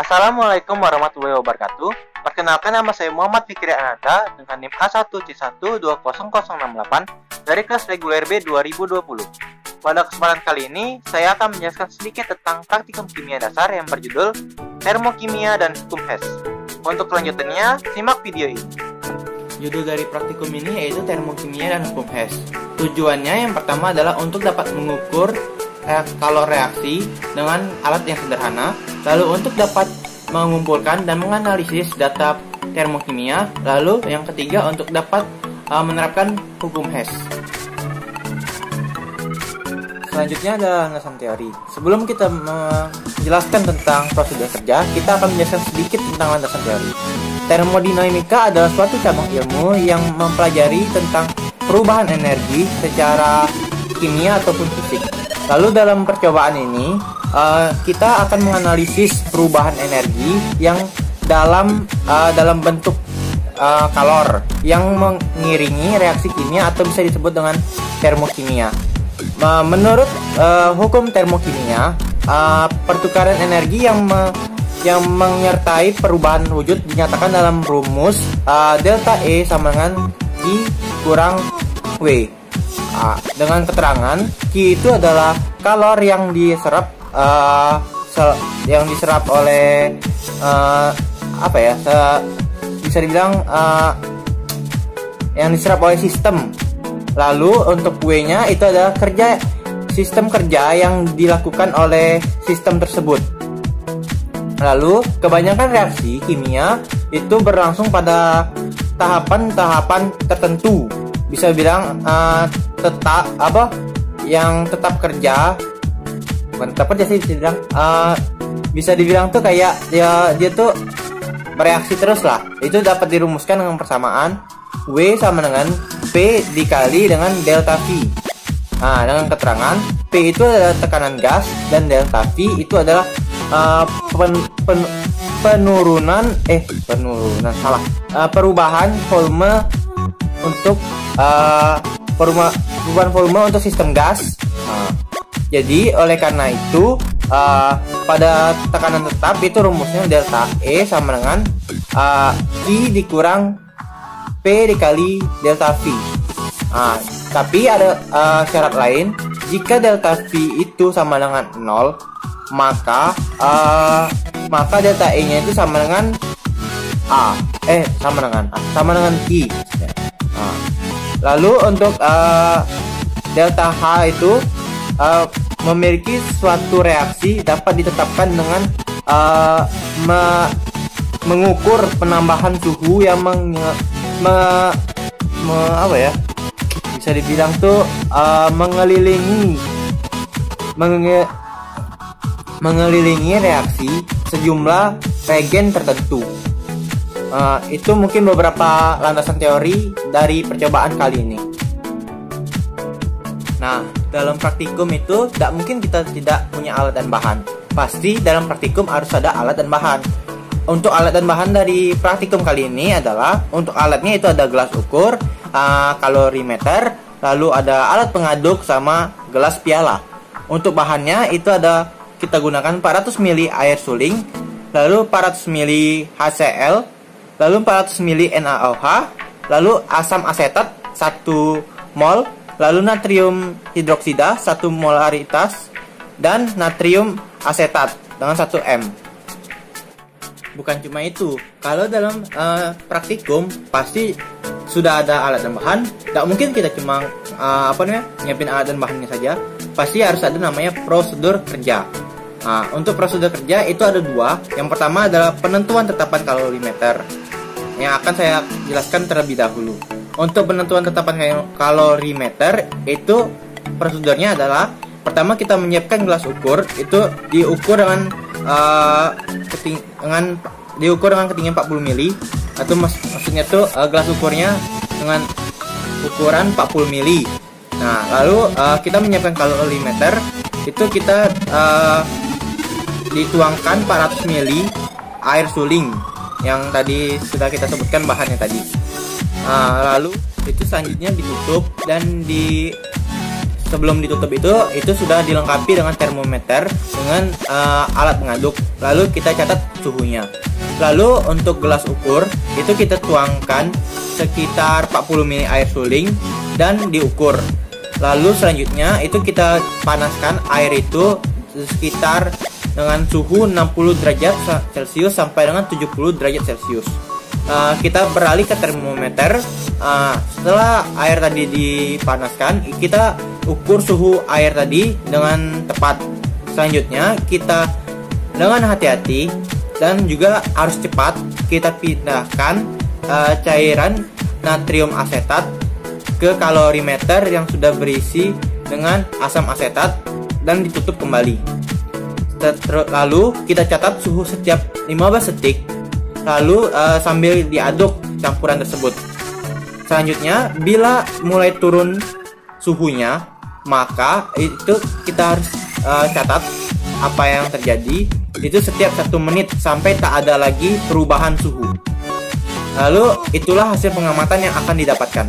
Assalamualaikum warahmatullahi wabarakatuh. Perkenalkan, nama saya Muhammad Fikri Ananda dengan NIM A1C1200068 dari kelas reguler B 2020. Pada kesempatan kali ini, saya akan menjelaskan sedikit tentang praktikum kimia dasar yang berjudul Termokimia dan Hukum Hess. Untuk kelanjutannya, simak video ini. Judul dari praktikum ini yaitu Termokimia dan Hukum Hess. Tujuannya yang pertama adalah untuk dapat mengukur kalau reaksi dengan alat yang sederhana, lalu untuk dapat mengumpulkan dan menganalisis data termokimia, lalu yang ketiga untuk dapat menerapkan hukum Hess. Selanjutnya adalah landasan teori. Sebelum kita menjelaskan tentang prosedur kerja, kita akan menjelaskan sedikit tentang landasan teori. Termodinamika adalah suatu cabang ilmu yang mempelajari tentang perubahan energi secara kimia ataupun fisik. Lalu dalam percobaan ini, kita akan menganalisis perubahan energi yang dalam bentuk kalor yang mengiringi reaksi kimia atau bisa disebut dengan termokimia. Menurut hukum termokimia, pertukaran energi yang menyertai perubahan wujud dinyatakan dalam rumus delta E sama dengan Q kurang W. Dengan keterangan Q itu adalah kalor yang diserap oleh bisa dibilang yang diserap oleh sistem. Lalu untuk W-nya itu adalah sistem kerja yang dilakukan oleh sistem tersebut. Lalu kebanyakan reaksi kimia itu berlangsung pada tahapan-tahapan tertentu. Bisa bilang tetap kerja, bukan tetap kerja sih, bisa dibilang tuh kayak dia tuh bereaksi terus lah. Itu dapat dirumuskan dengan persamaan W sama dengan P dikali dengan delta V. Dengan keterangan P itu adalah tekanan gas dan delta V itu adalah perubahan volume untuk perubahan volume untuk sistem gas. Jadi oleh karena itu pada tekanan tetap itu rumusnya delta E sama dengan I dikurang P dikali delta V. Tapi ada syarat lain. Jika delta V itu sama dengan 0, maka delta E nya itu sama dengan sama dengan I. Lalu untuk delta H itu memiliki suatu reaksi dapat ditetapkan dengan mengukur penambahan suhu yang bisa dibilang tuh mengelilingi reaksi sejumlah regen tertentu. Itu mungkin beberapa landasan teori dari percobaan kali ini. Nah, dalam praktikum itu tidak mungkin kita tidak punya alat dan bahan. Pasti dalam praktikum harus ada alat dan bahan. Untuk alat dan bahan dari praktikum kali ini adalah, untuk alatnya itu ada gelas ukur, kalorimeter, lalu ada alat pengaduk sama gelas piala. Untuk bahannya itu ada, kita gunakan 400 ml air suling, lalu 400 ml HCl, lalu 400 ml NaOH, lalu asam asetat 1 mol, lalu natrium hidroksida 1 molaritas, dan natrium asetat dengan 1 M. Bukan cuma itu, kalau dalam praktikum pasti sudah ada alat dan bahan. Tidak mungkin kita cuma nyiapin alat dan bahannya saja. Pasti harus ada namanya prosedur kerja. Untuk prosedur kerja itu ada dua. Yang pertama adalah penentuan tetapan kalorimeter, yang akan saya jelaskan terlebih dahulu. Untuk penentuan tetapan kalorimeter itu prosedurnya adalah, pertama kita menyiapkan gelas ukur, itu diukur dengan ketinggian 40 mili, atau maksudnya tuh gelas ukurnya dengan ukuran 40 mili. Nah, lalu kita menyiapkan kalorimeter, itu kita dituangkan 400 mili air suling yang tadi sudah kita sebutkan bahannya tadi. Lalu itu selanjutnya ditutup dan sebelum ditutup itu sudah dilengkapi dengan termometer dengan alat pengaduk. Lalu kita catat suhunya. Lalu untuk gelas ukur itu kita tuangkan sekitar 40 ml air suling dan diukur. Lalu selanjutnya itu kita panaskan air itu sekitar dengan suhu 60 derajat Celcius sampai dengan 70 derajat Celcius. Kita beralih ke termometer. Setelah air tadi dipanaskan, kita ukur suhu air tadi dengan tepat. Selanjutnya kita dengan hati-hati dan juga harus cepat kita pindahkan cairan natrium asetat ke kalorimeter yang sudah berisi dengan asam asetat dan ditutup kembali. Lalu kita catat suhu setiap 15 detik. Lalu sambil diaduk campuran tersebut. Selanjutnya, bila mulai turun suhunya, maka itu kita harus catat apa yang terjadi. Itu setiap 1 menit sampai tak ada lagi perubahan suhu. Lalu itulah hasil pengamatan yang akan didapatkan.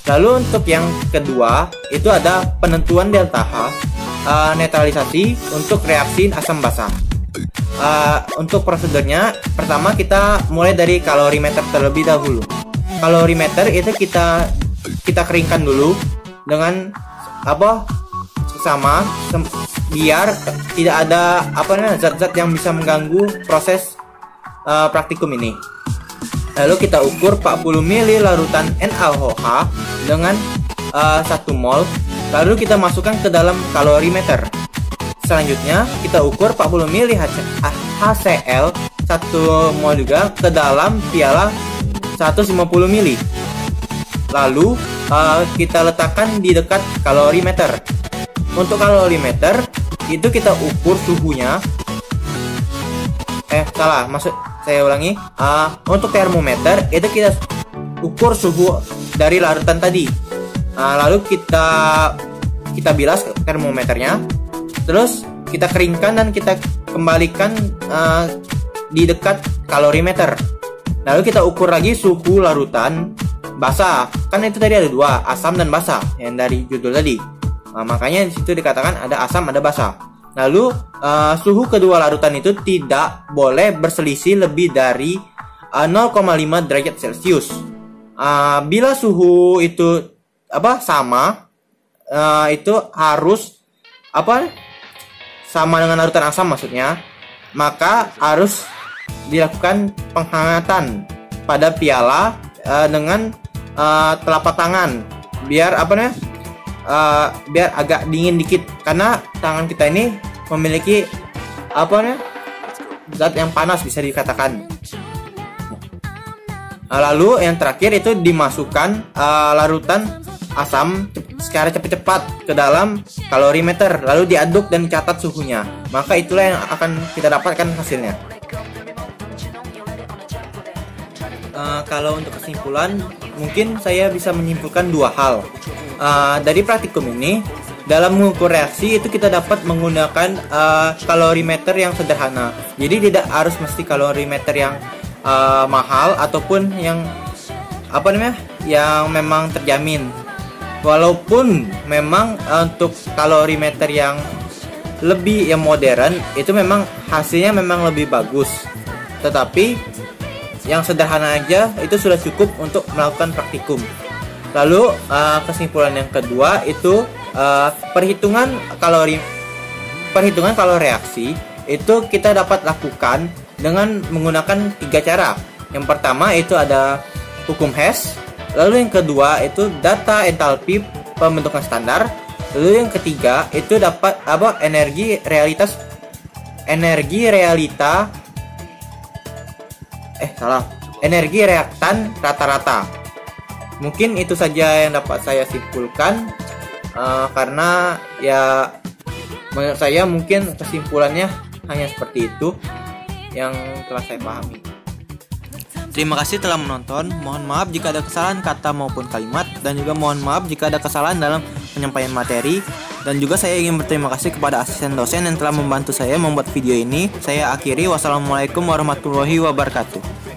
Lalu untuk yang kedua itu ada penentuan delta H, netralisasi untuk reaksi asam basa. Untuk prosedurnya, pertama kita mulai dari kalorimeter terlebih dahulu. Kalorimeter itu kita keringkan dulu dengan biar tidak ada zat-zat yang bisa mengganggu proses praktikum ini. Lalu kita ukur 40 ml larutan NaOH dengan 1 mol. Lalu kita masukkan ke dalam kalorimeter. Selanjutnya kita ukur 40 ml HCl 1 mol juga ke dalam piala 150 ml. Lalu kita letakkan di dekat kalorimeter. Untuk kalorimeter itu kita ukur suhunya. Saya ulangi. Untuk termometer itu kita ukur suhu dari larutan tadi. Lalu kita bilas termometernya. Terus kita keringkan dan kita kembalikan di dekat kalorimeter. Lalu kita ukur lagi suhu larutan basah. Kan itu tadi ada 2, asam dan basah yang dari judul tadi. Makanya di situ dikatakan ada asam, ada basah. Lalu suhu kedua larutan itu tidak boleh berselisih lebih dari 0,5 derajat Celcius. Bila suhu itu sama, itu harus sama dengan larutan asam maksudnya, maka harus dilakukan penghangatan pada piala dengan telapak tangan biar biar agak dingin dikit, karena tangan kita ini memiliki zat yang panas bisa dikatakan. Lalu yang terakhir itu dimasukkan larutan asam secara cepat-cepat ke dalam kalorimeter, lalu diaduk dan dicatat suhunya. Maka itulah yang akan kita dapatkan hasilnya. Kalau untuk kesimpulan, mungkin saya bisa menyimpulkan 2 hal. Dari praktikum ini, dalam mengukur reaksi itu kita dapat menggunakan kalorimeter yang sederhana. Jadi tidak harus mesti kalorimeter yang mahal ataupun yang yang memang terjamin. Walaupun memang untuk kalorimeter yang lebih modern itu memang hasilnya memang lebih bagus, tetapi yang sederhana aja itu sudah cukup untuk melakukan praktikum. Lalu kesimpulan yang kedua itu perhitungan kalori reaksi itu kita dapat lakukan dengan menggunakan 3 cara. Yang pertama itu ada hukum Hess. Lalu yang kedua itu data entalpi pembentukan standar. Lalu yang ketiga itu dapat energi reaktan rata-rata. Mungkin itu saja yang dapat saya simpulkan, karena ya menurut saya mungkin kesimpulannya hanya seperti itu yang telah saya pahami. Terima kasih telah menonton. Mohon maaf jika ada kesalahan kata maupun kalimat, dan juga mohon maaf jika ada kesalahan dalam penyampaian materi. Dan juga saya ingin berterima kasih kepada asisten dosen yang telah membantu saya membuat video ini. Saya akhiri, wassalamualaikum warahmatullahi wabarakatuh.